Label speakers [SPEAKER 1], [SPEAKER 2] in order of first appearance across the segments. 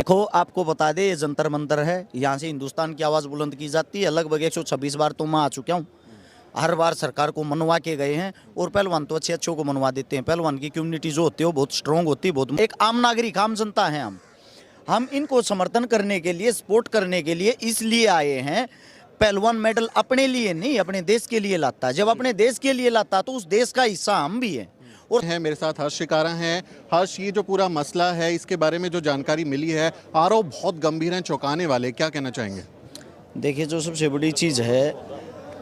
[SPEAKER 1] देखो आपको बता दे, ये जंतर मंतर है, यहाँ से हिंदुस्तान की आवाज़ बुलंद की जाती है। लगभग 126 बार तो मैं आ चुका हूँ। हर बार सरकार को मनवा के गए हैं और पहलवान तो अच्छे अच्छों को मनवा देते हैं। पहलवान की कम्युनिटी जो होती है वो बहुत स्ट्रांग होती है, बहुत एक आम नागरिक, आम जनता है। हम इनको समर्थन करने के लिए, सपोर्ट करने के लिए इसलिए आए हैं। पहलवान मेडल अपने लिए नहीं, अपने देश के लिए लाता है। जब अपने देश के लिए लाता तो उस देश का हिस्सा हम भी हैं।
[SPEAKER 2] और है मेरे साथ हर्ष शिकारा हैं। हर्ष, ये जो पूरा मसला है इसके बारे में जो जानकारी मिली है, आरोप बहुत गंभीर हैं, चौंकाने वाले, क्या कहना चाहेंगे?
[SPEAKER 1] देखिए, जो सबसे बड़ी चीज़ है,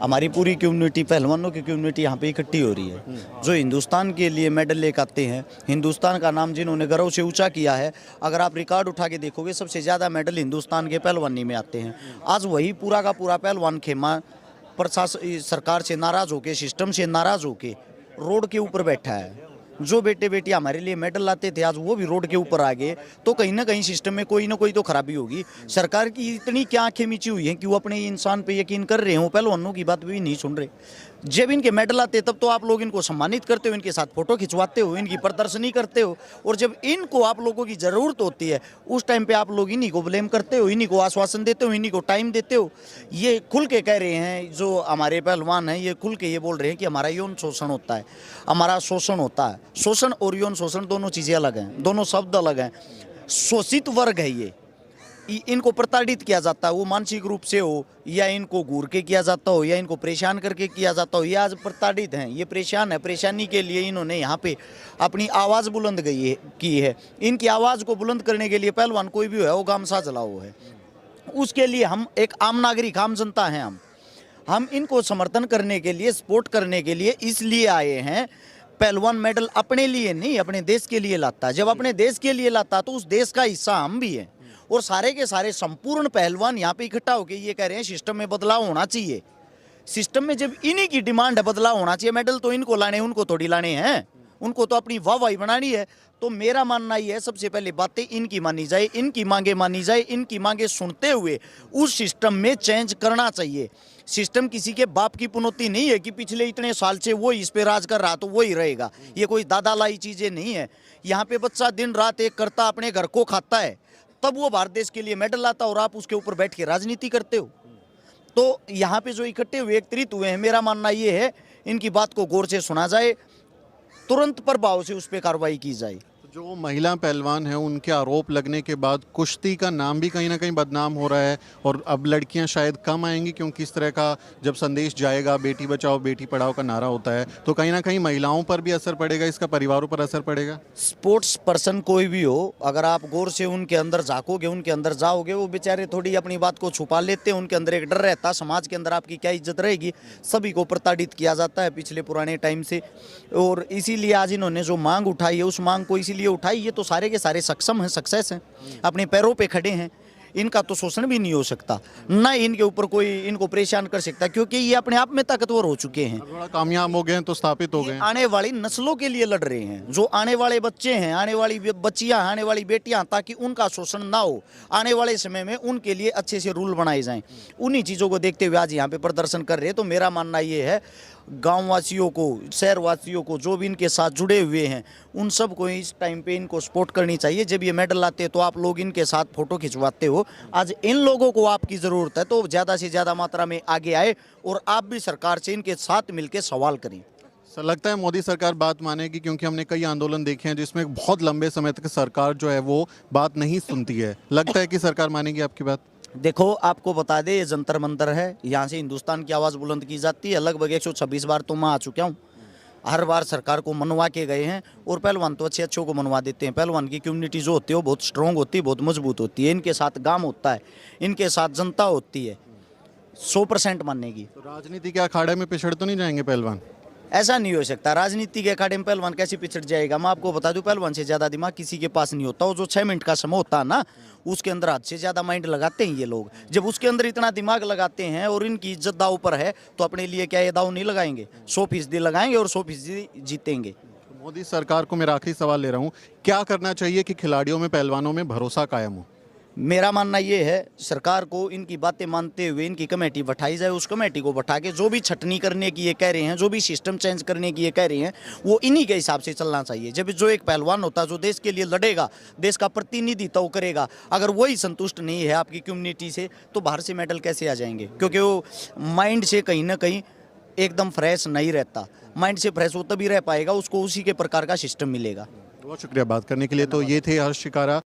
[SPEAKER 1] हमारी पूरी कम्युनिटी, पहलवानों की कम्युनिटी यहाँ पे इकट्ठी हो रही है, जो हिंदुस्तान के लिए मेडल लेकर आते हैं। हिंदुस्तान का नाम जिन्होंने गर्व से ऊंचा किया है, अगर आप रिकॉर्ड उठा के देखोगे, सबसे ज़्यादा मेडल हिंदुस्तान के पहलवानी में आते हैं। आज वही पूरा का पूरा पहलवान खेमा प्रशासन, सरकार से नाराज़ होके, सिस्टम से नाराज़ होके रोड के ऊपर बैठा है। जो बेटे बेटियां हमारे लिए मेडल लाते थे, आज वो भी रोड के ऊपर आ गए। तो कहीं ना कहीं सिस्टम में कोई ना कोई तो खराबी होगी। सरकार की इतनी क्या आंखें मीची हुई हैं कि वो अपने इंसान पे यकीन कर रहे हो, पहलवानों की बात भी नहीं सुन रहे। जब इनके मेडल आते तब तो आप लोग इनको सम्मानित करते हो, इनके साथ फोटो खिंचवाते हो, इनकी प्रदर्शनी करते हो। और जब इनको आप लोगों की ज़रूरत होती है, उस टाइम पे आप लोग इन्हीं को ब्लेम करते हो, इन्हीं को आश्वासन देते हो, इन्हीं को टाइम देते हो। ये खुल के कह रहे हैं, जो हमारे पहलवान हैं, ये खुल के ये बोल रहे हैं कि हमारा यौन शोषण होता है, हमारा शोषण होता है। शोषण और यौन शोषण दोनों चीज़ें अलग हैं, दोनों शब्द अलग हैं। शोषित वर्ग है ये, इनको प्रताड़ित किया जाता है, वो मानसिक रूप से हो, या इनको घूर के किया जाता हो, या इनको परेशान करके किया जाता हो। ये आज प्रताड़ित हैं, ये परेशान है। परेशानी के लिए इन्होंने यहाँ पे अपनी आवाज़ बुलंद की है। इनकी आवाज़ को बुलंद करने के लिए पहलवान कोई भी है, वो गामसा जलाओ है, उसके लिए हम एक आम नागरिक, आम जनता हैं। हम इनको समर्थन करने के लिए, सपोर्ट करने के लिए इसलिए आए हैं। पहलवान मेडल अपने लिए नहीं, अपने देश के लिए लाता है। जब अपने देश के लिए लाता तो उस देश का हिस्सा हम भी हैं। और सारे के सारे संपूर्ण पहलवान यहाँ पे इकट्ठा होकर ये कह रहे हैं सिस्टम में बदलाव होना चाहिए। सिस्टम में जब इन्हीं की डिमांड है, बदलाव होना चाहिए। मेडल तो इनको लाने, उनको थोड़ी लाने हैं, उनको तो अपनी वाहवाही बनानी है। तो मेरा मानना ये है, सबसे पहले बातें इनकी मानी जाए, इनकी मांगे मानी जाए। इनकी मांगे सुनते हुए उस सिस्टम में चेंज करना चाहिए। सिस्टम किसी के बाप की पुनौती नहीं है कि पिछले इतने साल से वो इस पे राज कर रहा तो वो ही रहेगा। ये कोई दादा लाई चीज़ें नहीं है। यहाँ पे बच्चा दिन रात एक करता, अपने घर को खाता है, तब वो भारत देश के लिए मेडल लाता और आप उसके ऊपर बैठ के राजनीति करते हो। तो यहाँ पे जो इकट्ठे हुए, एकत्रित हुए हैं, मेरा मानना ये है इनकी बात को गौर से सुना जाए, तुरंत प्रभाव से उस पर कार्रवाई की जाए।
[SPEAKER 2] जो महिला पहलवान हैं उनके आरोप लगने के बाद कुश्ती का नाम भी कहीं ना कहीं बदनाम हो रहा है, और अब लड़कियां शायद कम आएंगी, क्योंकि इस तरह का जब संदेश जाएगा, बेटी बचाओ बेटी पढ़ाओ का नारा होता है, तो कहीं ना कहीं महिलाओं पर भी असर पड़ेगा, इसका परिवारों पर असर पड़ेगा।
[SPEAKER 1] स्पोर्ट्स पर्सन कोई भी हो, अगर आप गौर से उनके अंदर झाँकोगे, उनके अंदर जाओगे, वो बेचारे थोड़ी अपनी बात को छुपा लेते हैं। उनके अंदर एक डर रहता, समाज के अंदर आपकी क्या इज्जत रहेगी। सभी को प्रताड़ित किया जाता है पिछले पुराने टाइम से, और इसीलिए आज इन्होंने जो मांग उठाई है, उस मांग को इसीलिए उठाई। ये तो सारे के सारे सक्षम हैं, सक्सेस हैं, अपने पैरों पे खड़े हैं। इनका तो शोषण भी नहीं हो सकता, ना इनके ऊपर कोई इनको परेशान कर सकता, क्योंकि ये अपने आप में ताकतवर हो चुके हैं।
[SPEAKER 2] थोड़ा कामयाब हो गए हैं तो स्थापित हो गए।
[SPEAKER 1] आने वाली नस्लों के लिए लड़ रहे हैं, जो आने वाले बच्चे हैं, आने वाली बच्चियां, आने वाली बेटियां, ताकि उनका शोषण ना हो। आने वाले समय में उनके लिए अच्छे से रूल बनाए जाएं। उन्हीं चीज़ों को देखते हुए आज यहाँ पे प्रदर्शन कर रहे हैं। तो मेरा मानना ये है, गाँव वासियों को, शहर वासियों को, जो भी इनके साथ जुड़े हुए हैं, उन सब को इस टाइम पे इनको सपोर्ट करनी चाहिए। जब ये मेडल लाते हैं तो आप लोग इनके साथ फोटो खिंचवाते हो। आज इन लोगों को आपकी ज़रूरत है, तो ज़्यादा से ज़्यादा मात्रा में आगे आए और आप भी सरकार से इनके साथ मिलकर सवाल करें।
[SPEAKER 2] सर, लगता है मोदी सरकार बात मानेगी? क्योंकि हमने कई आंदोलन देखे हैं जिसमें बहुत लंबे समय तक सरकार जो है वो बात नहीं सुनती है। लगता है कि सरकार मानेगी आपकी बात?
[SPEAKER 1] देखो आपको बता दे, ये जंतर मंतर है, यहाँ से हिंदुस्तान की आवाज़ बुलंद की जाती है। लगभग 126 बार तो मैं आ चुका हूँ। हर बार सरकार को मनवा के गए हैं और पहलवान तो अच्छे अच्छों को मनवा देते हैं। पहलवान की कम्युनिटी जो होती है वो बहुत स्ट्रांग होती है, बहुत मजबूत होती है। इनके साथ गांव होता है, इनके साथ जनता होती है, 100% मानेगी।
[SPEAKER 2] तो राजनीति के अखाड़े में पिछड़ तो नहीं जाएंगे पहलवान?
[SPEAKER 1] ऐसा नहीं हो सकता। राजनीति के अखाड़े में पहलवान कैसे पिछड़ जाएगा? मैं आपको बता दूं, पहलवान से ज़्यादा दिमाग किसी के पास नहीं होता। वो जो 6 मिनट का समय होता है ना, उसके अंदर हद से ज़्यादा माइंड लगाते हैं ये लोग। जब उसके अंदर इतना दिमाग लगाते हैं और इनकी इज्जत दाव पर है, तो अपने लिए क्या ये दाव नहीं लगाएंगे? 100% लगाएंगे और 100% जीतेंगे।
[SPEAKER 2] मोदी सरकार को मेरा आखिरी सवाल ले रहा हूँ, क्या करना चाहिए कि खिलाड़ियों में, पहलवानों में भरोसा कायम हो?
[SPEAKER 1] मेरा मानना ये है सरकार को इनकी बातें मानते हुए इनकी कमेटी बैठाई जाए, उस कमेटी को बैठा के जो भी छटनी करने की ये कह रहे हैं, जो भी सिस्टम चेंज करने की ये कह रहे हैं, वो इन्हीं के हिसाब से चलना चाहिए। जब जो एक पहलवान होता है जो देश के लिए लड़ेगा, देश का प्रतिनिधित्व करेगा, अगर वही संतुष्ट नहीं है आपकी कम्युनिटी से, तो बाहर से मेडल कैसे आ जाएंगे? क्योंकि वो माइंड से कहीं ना कहीं एकदम फ्रेश नहीं रहता। माइंड से फ्रेश वो तभी रह पाएगा, उसको उसी के प्रकार का सिस्टम मिलेगा।
[SPEAKER 2] बहुत शुक्रिया बात करने के लिए। तो ये थे हर्ष शिकारा।